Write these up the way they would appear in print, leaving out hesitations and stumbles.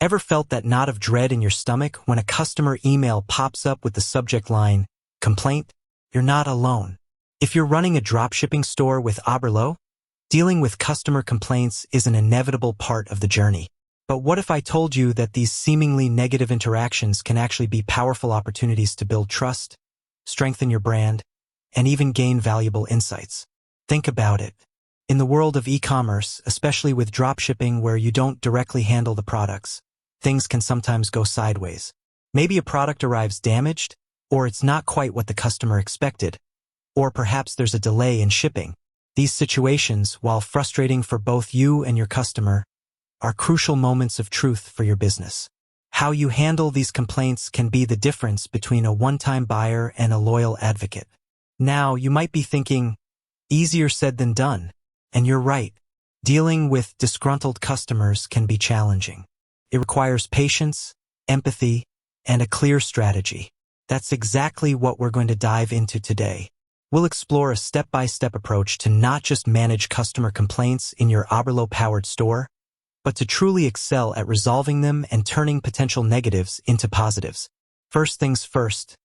Ever felt that knot of dread in your stomach when a customer email pops up with the subject line, "Complaint"? You're not alone. If you're running a dropshipping store with Oberlo, dealing with customer complaints is an inevitable part of the journey. But what if I told you that these seemingly negative interactions can actually be powerful opportunities to build trust, strengthen your brand, and even gain valuable insights? Think about it. In the world of e-commerce, especially with dropshipping where you don't directly handle the products, things can sometimes go sideways. Maybe a product arrives damaged, or it's not quite what the customer expected, or perhaps there's a delay in shipping. These situations, while frustrating for both you and your customer, are crucial moments of truth for your business. How you handle these complaints can be the difference between a one-time buyer and a loyal advocate. Now, you might be thinking, easier said than done. And you're right. Dealing with disgruntled customers can be challenging. It requires patience, empathy, and a clear strategy. That's exactly what we're going to dive into today. We'll explore a step-by-step approach to not just manage customer complaints in your Oberlo-powered store, but to truly excel at resolving them and turning potential negatives into positives. First things first,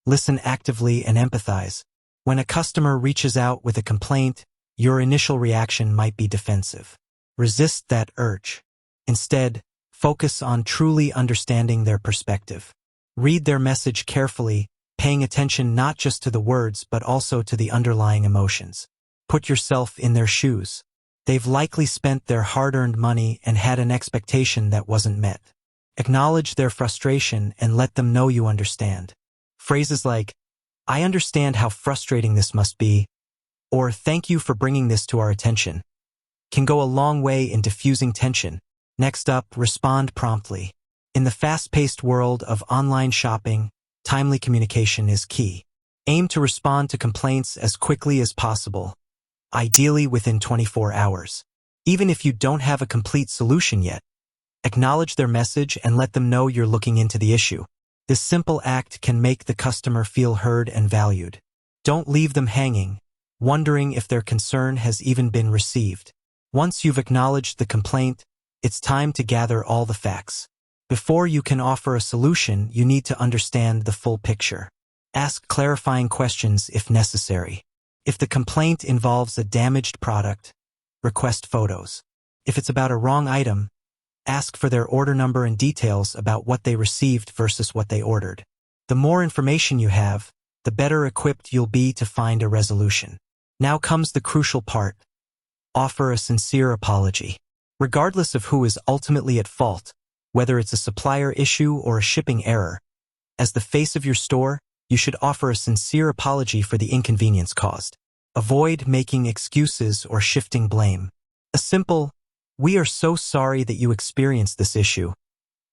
listen actively and empathize. When a customer reaches out with a complaint, your initial reaction might be defensive. Resist that urge. Instead, focus on truly understanding their perspective. Read their message carefully, paying attention not just to the words but also to the underlying emotions. Put yourself in their shoes. They've likely spent their hard-earned money and had an expectation that wasn't met. Acknowledge their frustration and let them know you understand. Phrases like, "I understand how frustrating this must be," or "Thank you for bringing this to our attention," can go a long way in diffusing tension. Next up, respond promptly. In the fast-paced world of online shopping, timely communication is key. Aim to respond to complaints as quickly as possible, ideally within 24 hours. Even if you don't have a complete solution yet, acknowledge their message and let them know you're looking into the issue. This simple act can make the customer feel heard and valued. Don't leave them hanging, wondering if their concern has even been received. Once you've acknowledged the complaint, it's time to gather all the facts. Before you can offer a solution, you need to understand the full picture. Ask clarifying questions if necessary. If the complaint involves a damaged product, request photos. If it's about a wrong item, ask for their order number and details about what they received versus what they ordered. The more information you have, the better equipped you'll be to find a resolution. Now comes the crucial part. Offer a sincere apology. Regardless of who is ultimately at fault, whether it's a supplier issue or a shipping error, as the face of your store, you should offer a sincere apology for the inconvenience caused. Avoid making excuses or shifting blame. A simple, "We are so sorry that you experienced this issue,"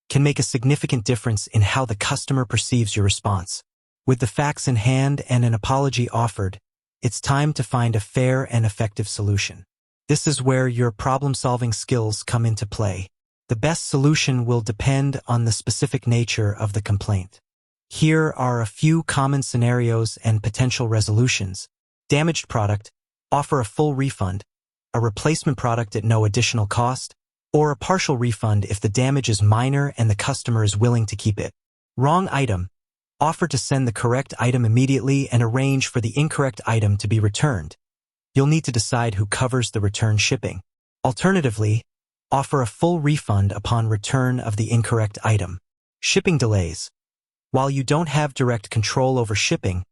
can make a significant difference in how the customer perceives your response. With the facts in hand and an apology offered, it's time to find a fair and effective solution. This is where your problem-solving skills come into play. The best solution will depend on the specific nature of the complaint. Here are a few common scenarios and potential resolutions. Damaged product, offer a full refund, a replacement product at no additional cost, or a partial refund if the damage is minor and the customer is willing to keep it. Wrong item, offer to send the correct item immediately and arrange for the incorrect item to be returned. You'll need to decide who covers the return shipping. Alternatively, offer a full refund upon return of the incorrect item. Shipping delays. While you don't have direct control over shipping,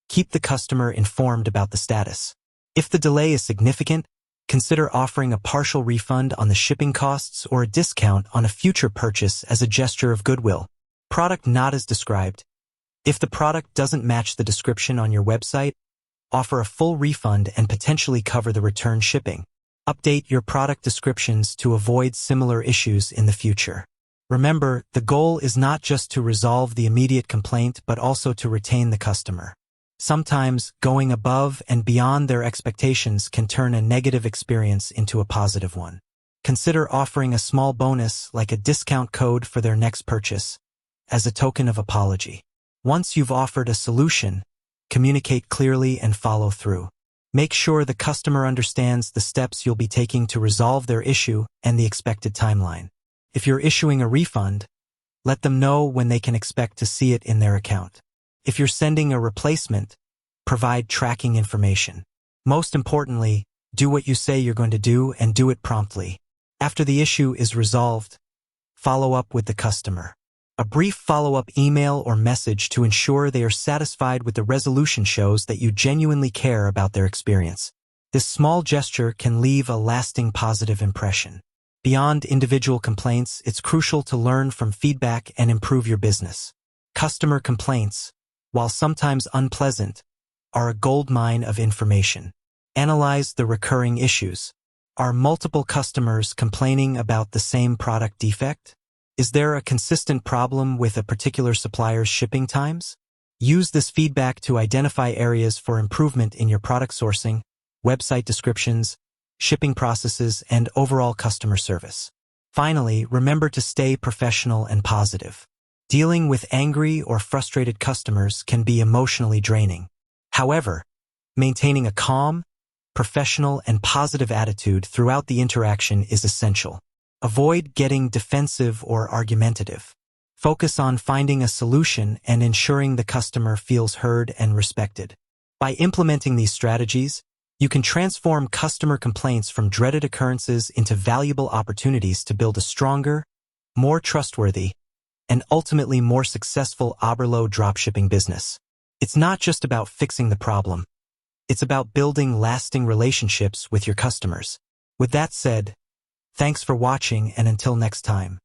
keep the customer informed about the status. If the delay is significant, consider offering a partial refund on the shipping costs or a discount on a future purchase as a gesture of goodwill. Product not as described. If the product doesn't match the description on your website, offer a full refund and potentially cover the return shipping. Update your product descriptions to avoid similar issues in the future. Remember, the goal is not just to resolve the immediate complaint but also to retain the customer. Sometimes, going above and beyond their expectations can turn a negative experience into a positive one. Consider offering a small bonus like a discount code for their next purchase as a token of apology. Once you've offered a solution, communicate clearly and follow through. Make sure the customer understands the steps you'll be taking to resolve their issue and the expected timeline. If you're issuing a refund, let them know when they can expect to see it in their account. If you're sending a replacement, provide tracking information. Most importantly, do what you say you're going to do and do it promptly. After the issue is resolved, follow up with the customer. A brief follow-up email or message to ensure they are satisfied with the resolution shows that you genuinely care about their experience. This small gesture can leave a lasting positive impression. Beyond individual complaints, it's crucial to learn from feedback and improve your business. Customer complaints, while sometimes unpleasant, are a goldmine of information. Analyze the recurring issues. Are multiple customers complaining about the same product defect? Is there a consistent problem with a particular supplier's shipping times? Use this feedback to identify areas for improvement in your product sourcing, website descriptions, shipping processes, and overall customer service. Finally, remember to stay professional and positive. Dealing with angry or frustrated customers can be emotionally draining. However, maintaining a calm, professional, and positive attitude throughout the interaction is essential. Avoid getting defensive or argumentative. Focus on finding a solution and ensuring the customer feels heard and respected. By implementing these strategies, you can transform customer complaints from dreaded occurrences into valuable opportunities to build a stronger, more trustworthy, and ultimately more successful Oberlo dropshipping business. It's not just about fixing the problem. It's about building lasting relationships with your customers. With that said, thanks for watching, and until next time.